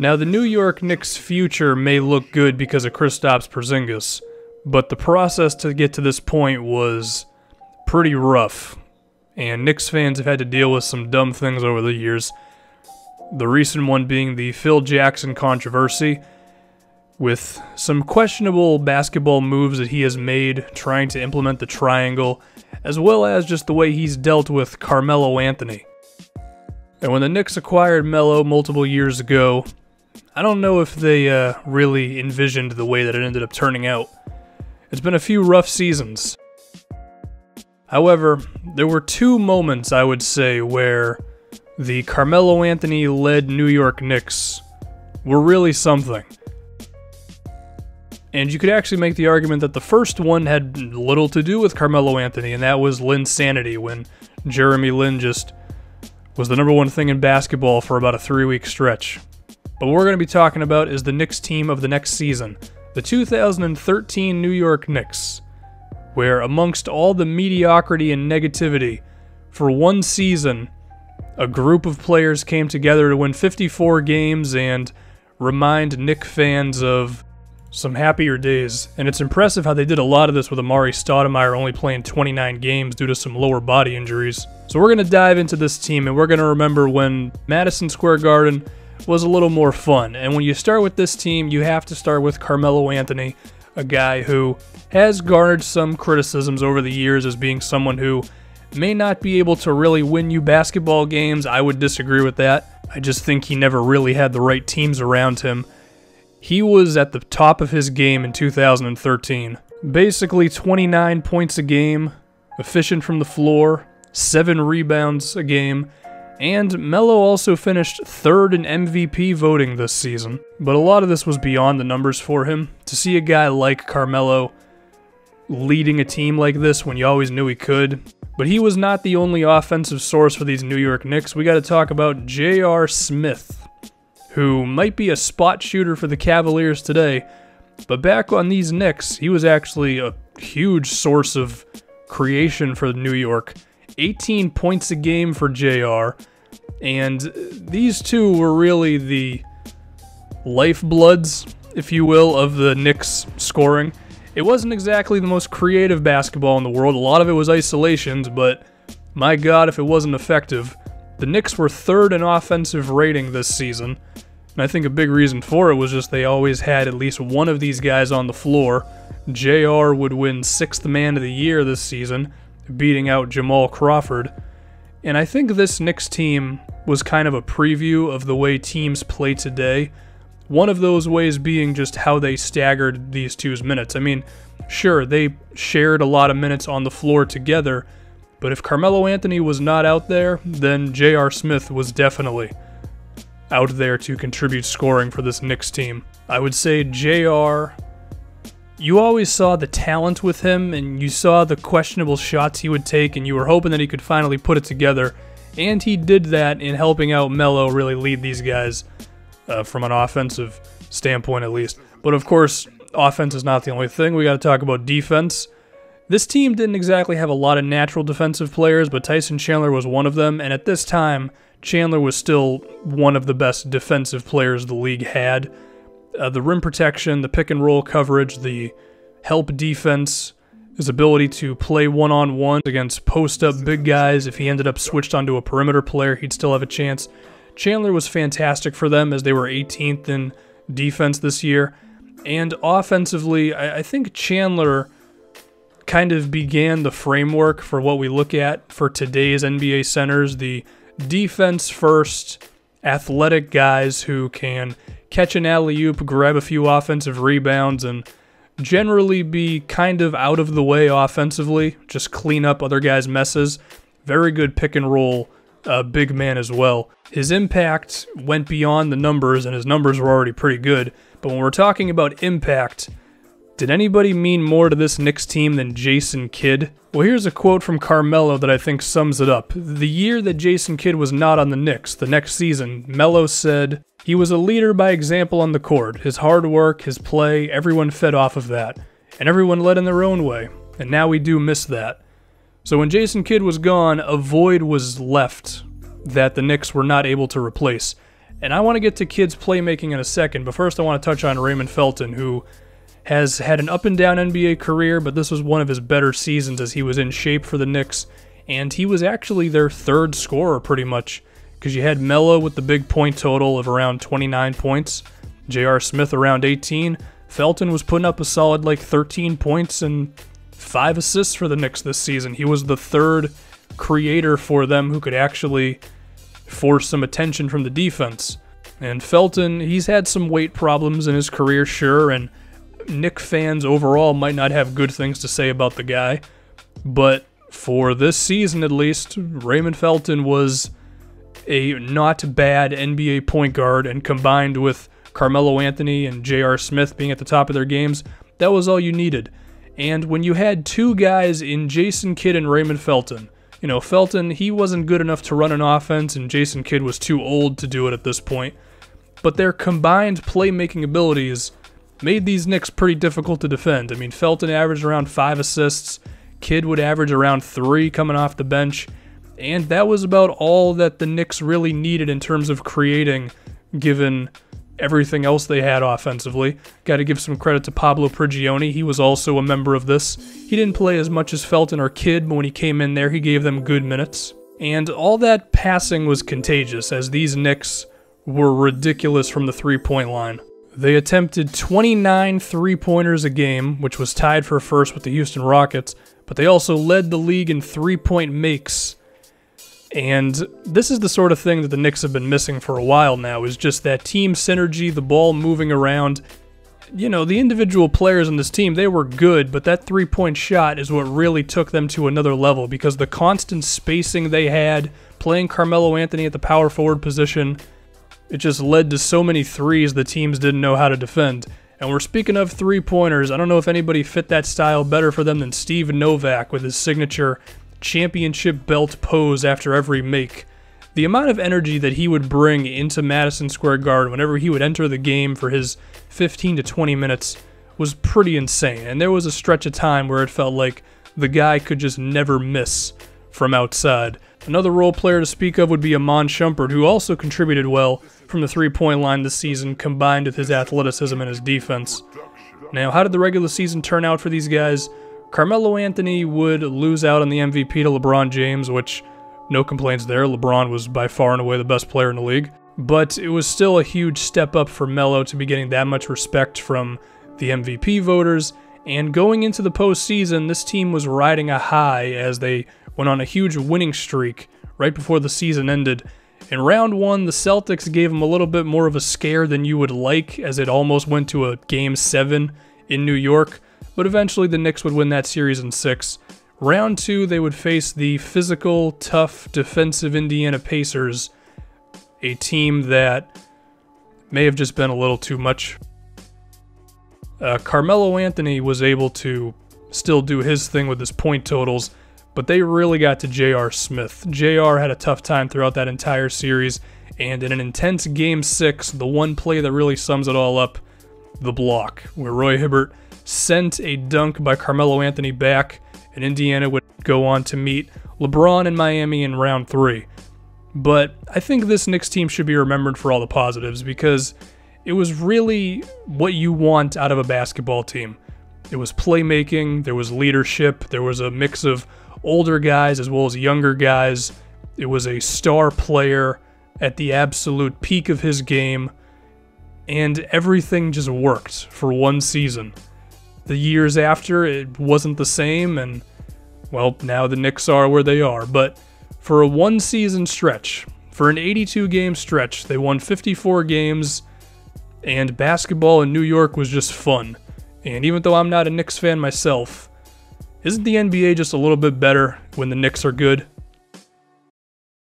Now, the New York Knicks' future may look good because of Kristaps Porzingis, but the process to get to this point was pretty rough, and Knicks fans have had to deal with some dumb things over the years. The recent one being the Phil Jackson controversy, with some questionable basketball moves that he has made trying to implement the triangle, as well as just the way he's dealt with Carmelo Anthony. And when the Knicks acquired Melo multiple years ago, I don't know if they really envisioned the way that it ended up turning out. It's been a few rough seasons. However, there were two moments, I would say, where the Carmelo Anthony-led New York Knicks were really something. And you could actually make the argument that the first one had little to do with Carmelo Anthony, and that was Linsanity, when Jeremy Lin just was the #1 thing in basketball for about a 3-week stretch. But what we're going to be talking about is the Knicks team of the next season, the 2013 New York Knicks, where amongst all the mediocrity and negativity, for one season, a group of players came together to win 54 games and remind Knicks fans of some happier days. And it's impressive how they did a lot of this with Amari Stoudemire only playing 29 games due to some lower body injuries. So we're going to dive into this team, and we're going to remember when Madison Square Garden was a little more fun. And when you start with this team, you have to start with Carmelo Anthony, a guy who has garnered some criticisms over the years as being someone who may not be able to really win you basketball games. I would disagree with that. I just think he never really had the right teams around him. He was at the top of his game in 2013. Basically 29 points a game, efficient from the floor, 7 rebounds a game, and Melo also finished 3rd in MVP voting this season. But a lot of this was beyond the numbers for him. To see a guy like Carmelo leading a team like this when you always knew he could. But he was not the only offensive source for these New York Knicks. We got to talk about J.R. Smith, who might be a spot shooter for the Cavaliers today, but back on these Knicks, he was actually a huge source of creation for New York. 18 points a game for JR, and these two were really the lifebloods, if you will, of the Knicks scoring. It wasn't exactly the most creative basketball in the world. A lot of it was isolations, but my God, if it wasn't effective. The Knicks were 3rd in offensive rating this season, and I think a big reason for it was just they always had at least one of these guys on the floor. JR would win 6th Man of the Year this season, beating out Jamal Crawford. And I think this Knicks team was kind of a preview of the way teams play today. One of those ways being just how they staggered these two's minutes. I mean, sure, they shared a lot of minutes on the floor together, but if Carmelo Anthony was not out there, then J.R. Smith was definitely out there to contribute scoring for this Knicks team. I would say J.R., you always saw the talent with him, and you saw the questionable shots he would take, and you were hoping that he could finally put it together, and he did that in helping out Melo really lead these guys from an offensive standpoint at least. But of course, offense is not the only thing. We got to talk about defense. This team didn't exactly have a lot of natural defensive players, but Tyson Chandler was one of them, and at this time, Chandler was still one of the best defensive players the league had. The rim protection, the pick-and-roll coverage, the help defense, his ability to play one-on-one against post-up big guys. If he ended up switched onto a perimeter player, he'd still have a chance. Chandler was fantastic for them as they were 18th in defense this year. And offensively, I think Chandler kind of began the framework for what we look at for today's NBA centers, the defense-first, athletic guys who can catch an alley-oop, grab a few offensive rebounds, and generally be kind of out of the way offensively, just clean up other guys' messes. Very good pick-and-roll big man as well. His impact went beyond the numbers, and his numbers were already pretty good, but when we're talking about impact, did anybody mean more to this Knicks team than Jason Kidd? Well, here's a quote from Carmelo that I think sums it up. The year that Jason Kidd was not on the Knicks, the next season, Melo said, "He was a leader by example on the court. His hard work, his play, everyone fed off of that. And everyone led in their own way. And now we do miss that." So when Jason Kidd was gone, a void was left that the Knicks were not able to replace. And I want to get to kids' playmaking in a second, but first I want to touch on Raymond Felton, who has had an up-and-down NBA career, but this was one of his better seasons as he was in shape for the Knicks, and he was actually their third scorer pretty much, because you had Melo with the big point total of around 29 points, J.R. Smith around 18, Felton was putting up a solid like 13 points and 5 assists for the Knicks this season. He was the third creator for them who could actually force some attention from the defense. And Felton, he's had some weight problems in his career, sure, and Knicks fans overall might not have good things to say about the guy, but for this season at least, Raymond Felton was a not bad NBA point guard, and combined with Carmelo Anthony and J.R. Smith being at the top of their games, that was all you needed. And when you had two guys in Jason Kidd and Raymond Felton, you know, Felton, he wasn't good enough to run an offense, and Jason Kidd was too old to do it at this point, but their combined playmaking abilities made these Knicks pretty difficult to defend. I mean, Felton averaged around 5 assists, Kidd would average around 3 coming off the bench, and that was about all that the Knicks really needed in terms of creating, given everything else they had offensively. Got to give some credit to Pablo Prigioni. He was also a member of this. He didn't play as much as Felton or Kidd, but when he came in there, he gave them good minutes. And all that passing was contagious, as these Knicks were ridiculous from the three-point line. They attempted 29 three-pointers a game, which was tied for first with the Houston Rockets, but they also led the league in three-point makes. And this is the sort of thing that the Knicks have been missing for a while now, is just that team synergy, the ball moving around. You know, the individual players on this team, they were good, but that three-point shot is what really took them to another level, because the constant spacing they had, playing Carmelo Anthony at the power forward position, it just led to so many threes the teams didn't know how to defend. And we're speaking of three-pointers, I don't know if anybody fit that style better for them than Steve Novak with his signature championship belt pose after every make. The amount of energy that he would bring into Madison Square Garden whenever he would enter the game for his 15 to 20 minutes was pretty insane. And there was a stretch of time where it felt like the guy could just never miss from outside. Another role player to speak of would be Iman Shumpert, who also contributed well from the three-point line this season, combined with his athleticism and his defense. Now, how did the regular season turn out for these guys? Carmelo Anthony would lose out on the MVP to LeBron James, which, no complaints there, LeBron was by far and away the best player in the league. But it was still a huge step up for Melo to be getting that much respect from the MVP voters, and going into the postseason, this team was riding a high as they went on a huge winning streak right before the season ended. In round 1, the Celtics gave them a little bit more of a scare than you would like, as it almost went to a Game 7 in New York, but eventually the Knicks would win that series in 6. Round 2, they would face the physical, tough, defensive Indiana Pacers, a team that may have just been a little too much. Carmelo Anthony was able to still do his thing with his point totals, but they really got to J.R. Smith. J.R. had a tough time throughout that entire series, and in an intense Game 6, the one play that really sums it all up, the block, where Roy Hibbert sent a dunk by Carmelo Anthony back, and Indiana would go on to meet LeBron and Miami in round 3. But I think this Knicks team should be remembered for all the positives, because it was really what you want out of a basketball team. It was playmaking, there was leadership, there was a mix of older guys as well as younger guys. It was a star player at the absolute peak of his game, and everything just worked for one season. The years after, it wasn't the same, and, well, now the Knicks are where they are. But for a one-season stretch, for an 82-game stretch, they won 54 games, and basketball in New York was just fun. And even though I'm not a Knicks fan myself, isn't the NBA just a little bit better when the Knicks are good?